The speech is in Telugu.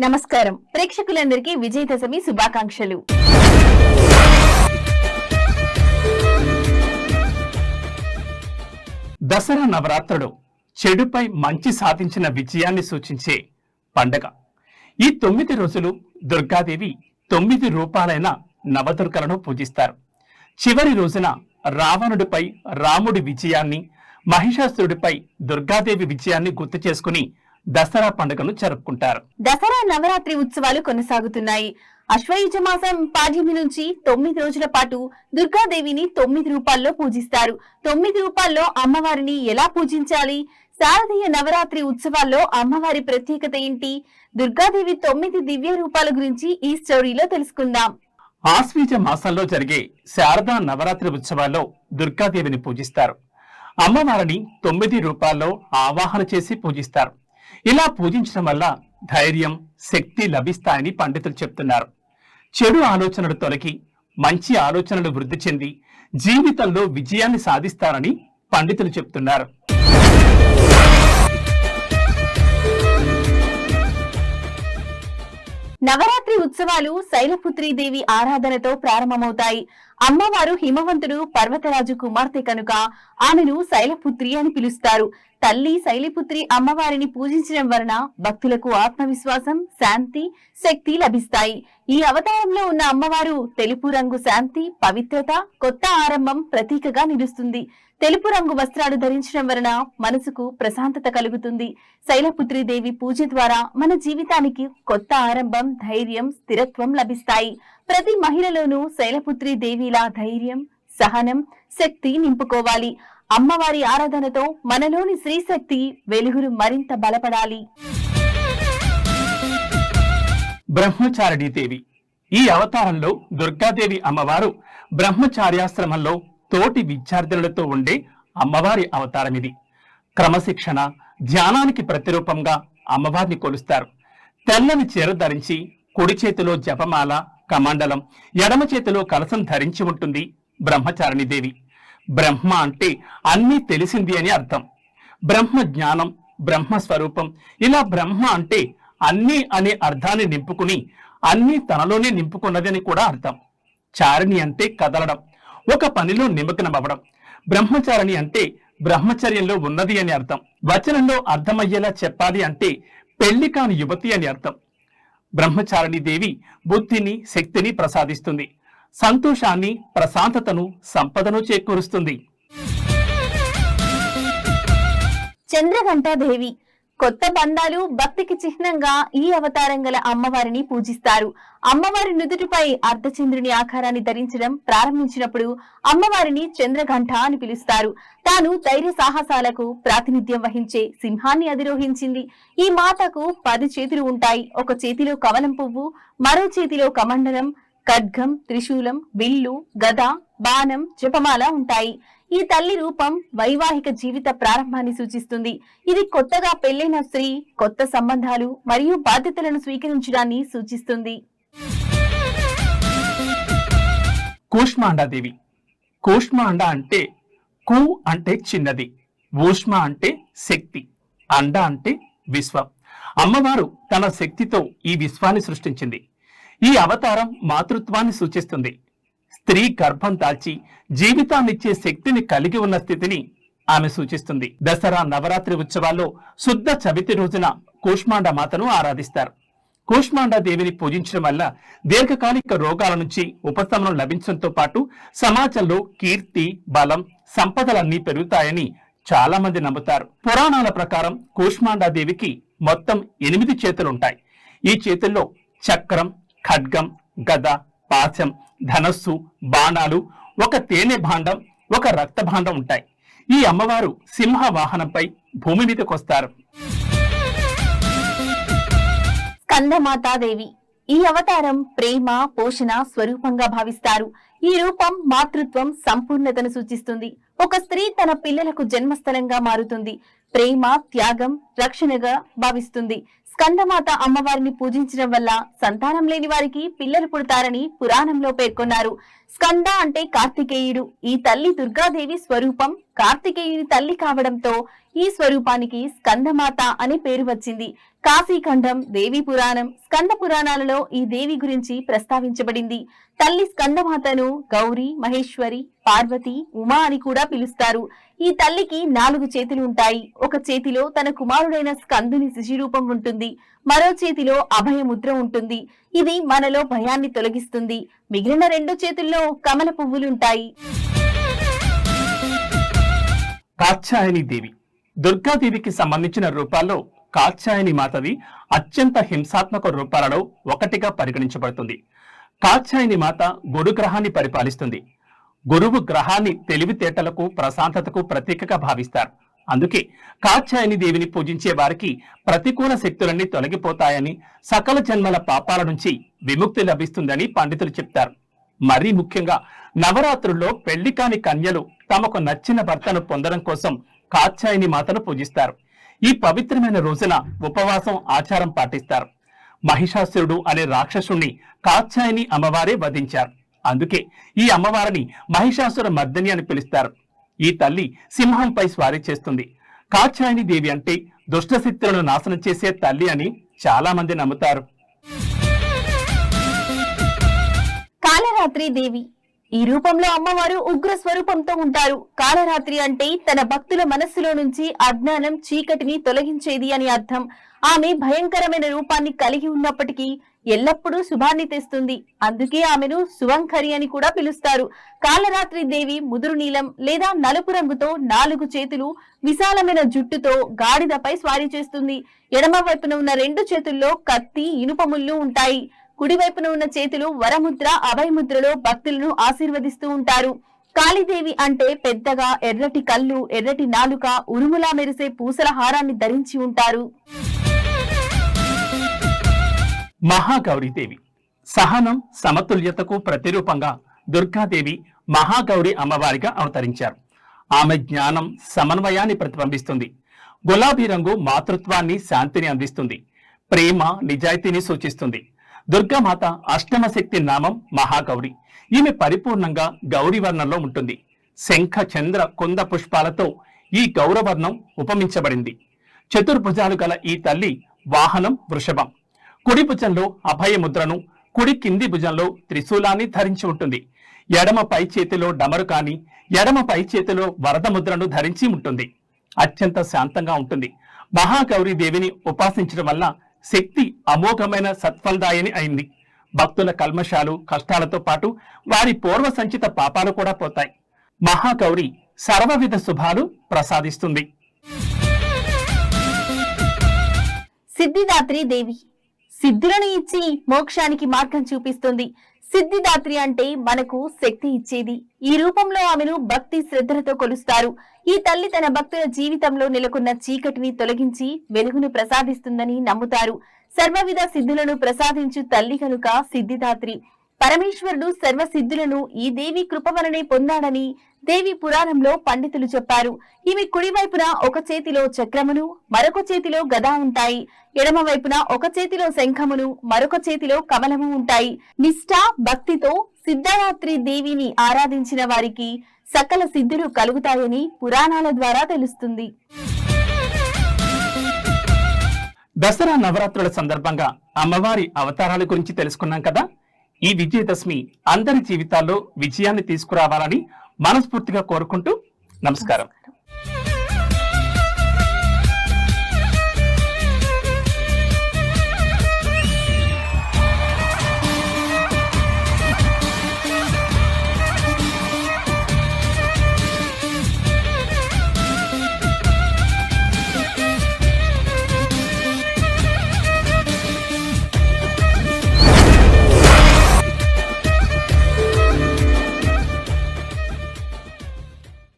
నమస్కారం ప్రేక్షకులందరికీ విజయదశమి శుభాకాంక్షలు. దసరా నవరాత్రులు చెడుపై మంచి సాధించిన విజయాన్ని సూచించే పండగ. ఈ 9 రోజులు దుర్గాదేవి 9 రూపాలైన నవదుర్గలను పూజిస్తారు. చివరి రోజున రావణుడిపై రాముడి విజయాన్ని, మహిషాసురుడిపై దుర్గాదేవి విజయాన్ని గుర్తు చేసుకుని దసరా పండుగను జరుపుకుంటారు. దసరా నవరాత్రి ఉత్సవాలు కొనసాగుతున్నాయి. అశ్వయుజ మాసం పాడ్యమి నుంచి 9 రోజుల పాటు దుర్గాదేవిని 9 రూపాల్లో పూజిస్తారు. 9 రూపాల్లో అమ్మవారిని ఎలా పూజించాలి? శారదీయ నవరాత్రి ఉత్సవాల్లో అమ్మవారి ప్రత్యేకత ఏంటి? దుర్గాదేవి 9 దివ్య రూపాల గురించి ఈ స్టోరీలో తెలుసుకుందాం. ఆశ్వీజ మాసంలో జరిగే శారదా నవరాత్రి ఉత్సవాల్లో దుర్గాదేవిని పూజిస్తారు. అమ్మవారిని 9 రూపాల్లో ఆవాహన చేసి పూజిస్తారు. ఇలా పూజించడం వల్ల ధైర్యం, శక్తి లభిస్తాయని పండితులు చెప్తున్నారు. చెడు ఆలోచనలు తొలగి మంచి ఆలోచనలు వృద్ధి చెంది జీవితంలో విజయాన్ని సాధిస్తారని పండితులు చెప్తున్నారు. నవరాత్రి ఉత్సవాలు శైలపుత్రీదేవి ఆరాధనతో ప్రారంభమవుతాయి. అమ్మవారు హిమవంతుడు పర్వతరాజు కుమార్తె కనుక ఆమెను శైలపుత్రి అని పిలుస్తారు. తల్లి శైలపుత్రి అమ్మవారిని పూజించడం వలన భక్తులకు ఆత్మవిశ్వాసం, శాంతి, శక్తి లభిస్తాయి. ఈ అవతారంలో ఉన్న అమ్మవారు తెలుపు రంగు శాంతి, పవిత్రత, కొత్త ఆరంభం ప్రతీకగా నిలుస్తుంది. తెలుపు రంగు వస్త్రాలు ధరించడం వలన మనసుకు ప్రశాంతత కలుగుతుంది. శైలపుత్రీదేవి పూజ ద్వారా మన జీవితానికి కొత్త ఆరంభం, ధైర్యం, స్థిరత్వం లభిస్తాయి. ప్రతి మహిళలోనూ శైలపుత్రీదేవిలా ధైర్యం, సహనం, శక్తి నింపుకోవాలి. అమ్మవారి ఆరాధనతో మనలోని శ్రీశక్తి వెలుగులు మరింత బలపడాలి. బ్రహ్మచారిణీ దేవి. ఈ అవతారంలో దుర్గాదేవి అమ్మవారు బ్రహ్మచార్యాశ్రమంలో తోటి విద్యార్థులతో ఉండే అమ్మవారి అవతారం ఇది. క్రమశిక్షణ, ధ్యానానికి ప్రతిరూపంగా అమ్మవారిని కొలుస్తారు. తెల్లని చీర ధరించి కుడి చేతిలో జపమాల, కమండలం, ఎడమ చేతిలో కలశం ధరించి ఉంటుంది బ్రహ్మచారిణీ దేవి. బ్రహ్మ అంటే అన్నీ తెలిసింది అని అర్థం. బ్రహ్మ జ్ఞానం, బ్రహ్మ స్వరూపం. ఇలా బ్రహ్మ అంటే అన్నీ అనే అర్థాన్ని నింపుకుని అన్నీ తనలోనే నింపుకున్నదని కూడా అర్థం. చారిణి అంటే కదలడం, ఒక పనిలో నిమగ్నమవ్వడం. బ్రహ్మచారిణి అంటే బ్రహ్మచర్యంలో ఉన్నది అని అర్థం. వచనంలో అర్థమయ్యేలా చెప్పాలి అంటే పెళ్లి కాని యువతి అని అర్థం. బ్రహ్మచారిణీ దేవి బుద్ధిని, శక్తిని ప్రసాదిస్తుంది. సంతోషాన్ని, ప్రశాంతతను, సంపదను చేకూరుస్తుంది. చంద్రఘంటాదేవి. కొత్త బంధాలు, భక్తికి చిహ్నంగా ఈ అవతారం గల అమ్మవారిని పూజిస్తారు. అమ్మవారి నుదుటిపై అర్ధచంద్రుని ఆకారాన్ని ధరించడం ప్రారంభించినప్పుడు అమ్మవారిని చంద్రఘంట అని పిలుస్తారు. తాను ధైర్య సాహసాలకు ప్రాతినిధ్యం వహించే సింహాన్ని అధిరోహించింది. ఈ మాతకు 10 చేతులు ఉంటాయి. ఒక చేతిలో కమలం పువ్వు, మరో చేతిలో కమండలం, ఖడ్గం, త్రిశూలం, విల్లు, గద, బాణం, జపమాల ఉంటాయి. ఈ తల్లి రూపం వైవాహిక జీవిత ప్రారంభాన్ని సూచిస్తుంది. ఇది కొత్తగా పెళ్లైన స్త్రీ కొత్త సంబంధాలు మరియు బాధ్యతలను స్వీకరించడాన్ని సూచిస్తుంది. కూష్మాండాదేవి. కూష్మాండ అంటే కు అంటే చిన్నది, ఊష్మ అంటే శక్తి, అండ అంటే విశ్వం. అమ్మవారు తన శక్తితో ఈ విశ్వాన్ని సృష్టించింది. ఈ అవతారం మాతృత్వాన్ని సూచిస్తుంది. స్త్రీ గర్భం దాల్చి జీవితాన్నిచ్చే శక్తిని కలిగి ఉన్న స్థితిని ఆమె సూచిస్తుంది. దసరా నవరాత్రి ఉత్సవాల్లో శుద్ధ చవితి రోజున కూష్మాండ మాతను ఆరాధిస్తారు. కూష్మాండ దేవిని పూజించడం వల్ల దీర్ఘకాలిక రోగాల నుంచి ఉపశమనం లభించడంతో పాటు సమాజంలో కీర్తి, బలం, సంపదలన్నీ పెరుగుతాయని చాలా మంది నమ్ముతారు. పురాణాల ప్రకారం కూష్మాండ దేవికి మొత్తం 8 చేతులుంటాయి. ఈ చేతుల్లో చక్రం, ఖడ్గం, గద, పాశం, ధనస్సు, బాణాలు, ఒక తేనె భాండం, ఒక రక్త భాండం ఉంటాయి. ఈ అమ్మవారు సింహ వాహనంపై భూమి మీదకి వస్తారు. స్కందమాతాదేవి. ఈ అవతారం ప్రేమ, పోషణ స్వరూపంగా భావిస్తారు. ఈ రూపం మాతృత్వం, సంపూర్ణతను సూచిస్తుంది. ఒక స్త్రీ తన పిల్లలకు జన్మస్థలంగా మారుతుంది. ప్రేమ, త్యాగం, రక్షణగా భావిస్తుంది. స్కందమాత అమ్మవారిని పూజించడం వల్ల సంతానం లేని వారికి పిల్లలు పుడతారని పురాణంలో పేర్కొన్నారు. స్కంద అంటే కార్తికేయుడు. ఈ తల్లి దుర్గాదేవి స్వరూపం. కార్తికేయుని తల్లి కావడంతో ఈ స్వరూపానికి స్కందమాత అనే పేరు వచ్చింది. కాశీఖండం, దేవి పురాణం, స్కంద పురాణాలలో ఈ దేవి గురించి ప్రస్తావించబడింది. తల్లి స్కందమాతను గౌరీ, మహేశ్వరి, పార్వతి, ఉమా అని కూడా పిలుస్తారు. ఈ తల్లికి 4 చేతులు ఉంటాయి. ఒక చేతిలో తన కుమారుడైన స్కందుని శిశురూపం ఉంటుంది. మరో చేతిలో అభయముద్ర ఉంటుంది. ఇది మనలో భయాన్ని తొలగిస్తుంది. మిగిలిన 2 చేతుల్లో కమల పువ్వులుంటాయి. కాత్యాయని దేవి దుర్గాదేవికి సంబంధించిన రూపాల్లో కాత్యాయని మాతది అత్యంత హింసాత్మక రూపాలలో ఒకటిగా పరిగణించబడుతుంది. కాత్యాయని మాత గురు గ్రహాన్ని పరిపాలిస్తుంది. గురువు గ్రహాన్ని తెలివితేటలకు, ప్రశాంతతకు ప్రతీకగా భావిస్తారు. అందుకే కాత్యాయని దేవిని పూజించే వారికి ప్రతికూల శక్తులన్నీ తొలగిపోతాయని, సకల జన్మల పాపాల నుంచి విముక్తి లభిస్తుందని పండితులు చెప్తారు. మరీ ముఖ్యంగా నవరాత్రుల్లో పెళ్లి కాని కన్యలు తమకు నచ్చిన భర్తను పొందడం కోసం కాత్యాయని మాతను పూజిస్తారు. ఈ పవిత్రమైన రోజున ఉపవాసం, ఆచారం పాటిస్తారు. మహిషాసురుడు అనే రాక్షసుణ్ణి కాత్యాయని అమ్మవారే వధించారు. అందుకే ఈ అమ్మవారిని మహిషాసుర మర్దిని అని పిలుస్తారు. ఈ తల్లి సింహంపై స్వారీ చేస్తుంది. కాత్యాయని దేవి అంటే దుష్టశక్తులను నాశనం చేసే తల్లి అని చాలా మంది నమ్ముతారు. కాలరాత్రి దేవి ఈ రూపంలో అమ్మవారు ఉగ్ర స్వరూపంతో ఉంటారు. కాలరాత్రి అంటే తన భక్తుల మనస్సులో నుంచి అజ్ఞానం, చీకటిని తొలగించేది అని అర్థం. ఆమె భయంకరమైన రూపాన్ని కలిగి ఉన్నప్పటికీ ఎల్లప్పుడూ శుభాన్ని తెస్తుంది. అందుకే ఆమెను శుభంకరి అని కూడా పిలుస్తారు. కాలరాత్రి దేవి ముదురు నీలం లేదా నలుపు రంగుతో 4 చేతులు, విశాలమైన జుట్టుతో గాడిదపై స్వారీ చేస్తుంది. ఎడమ వైపున ఉన్న 2 చేతుల్లో కత్తి, ఇనుప ముళ్ళు ఉంటాయి. కుడివైపున ఉన్న చేతులు వరముద్ర, అభయముద్రలో భక్తులను ఆశీర్వదిస్తూ ఉంటారు. కాళీదేవి అంటే పెద్దగా ఎర్రటి కళ్ళు, ఎర్రటి నాలుక, ఉరుములా మెరిసే పూసల హారాన్ని ధరించి ఉంటారు. మహాగౌరీదేవి సహనం, సమతుల్యతకు ప్రతిరూపంగా దుర్గాదేవి మహాగౌరి అమ్మవారిగా అవతరించారు. ఆమె జ్ఞానం, సమన్వయాన్ని ప్రతిబింబిస్తుంది. గులాబీ రంగు మాతృత్వాన్ని, శాంతిని అందిస్తుంది. ప్రేమ, నిజాయితీని సూచిస్తుంది. దుర్గామాత అష్టమ శక్తి నామం మహాగౌరి. ఈమె పరిపూర్ణంగా గౌరీ వర్ణంలో ఉంటుంది. శంఖ, చంద్ర, కుంద పుష్పాలతో ఈ గౌరవర్ణం ఉపమించబడింది. చతుర్భుజాలు గల ఈ తల్లి వాహనం వృషభం. కుడి భుజంలో అభయముద్రను, కుడి కింది భుజంలో త్రిశూలాన్ని ధరించి ఉంటుంది. ఎడమ పై చేతిలో డమరుకాని, ఎడమ పై చేతిలో వరద ముద్రను ధరించి ఉంటుంది. అత్యంత శాంతంగా ఉంటుంది. మహాగౌరీ దేవిని ఉపాసించడం వల్ల శక్తి అమోఘమైన సత్ఫలదాయని అయింది. భక్తుల కల్మషాలు, కష్టాలతో పాటు వారి పూర్వ సంచిత పాపాలు కూడా పోతాయి. మహాగౌరి సర్వవిధ శుభాలు ప్రసాదిస్తుంది. సిద్ధిదాత్రి దేవి సిద్ధులను ఇచ్చి మోక్షానికి మార్గం చూపిస్తుంది. సిద్ధిదాత్రి అంటే మనకు శక్తి ఇచ్చేది. ఈ రూపంలో ఆమెను భక్తి శ్రద్ధలతో కొలుస్తారు. ఈ తల్లి తన భక్తుల జీవితంలో నెలకొన్న చీకటిని తొలగించి వెలుగును ప్రసాదిస్తుందని నమ్ముతారు. సర్వవిధ సిద్ధులను ప్రసాదించు తల్లి కనుక సిద్ధిదాత్రి. పరమేశ్వరుడు సర్వ సిద్ధులను ఈ దేవి కృప వలనే పొందాడని దేవి పురాణంలో పండితులు చెప్పారు. ఈమె కుడివైపున ఒక చేతిలో చక్రమును, మరొక చేతిలో గదా ఉంటాయి. ఎడమ వైపున ఒక చేతిలో శంఖమును, మరొక చేతిలో కమలము ఉంటాయి. నిష్ఠ, భక్తితో సిద్ధదాత్రి దేవిని ఆరాధించిన వారికి సకల సిద్ధులు కలుగుతాయని పురాణాల ద్వారా తెలుస్తుంది. దసరా నవరాత్రుల సందర్భంగా అమ్మవారి అవతారాల గురించి తెలుసుకున్నాం కదా. ఈ విజయదశమి అందరి జీవితాల్లో విజయాన్ని తీసుకురావాలని మనస్ఫూర్తిగా కోరుకుంటూ నమస్కారం.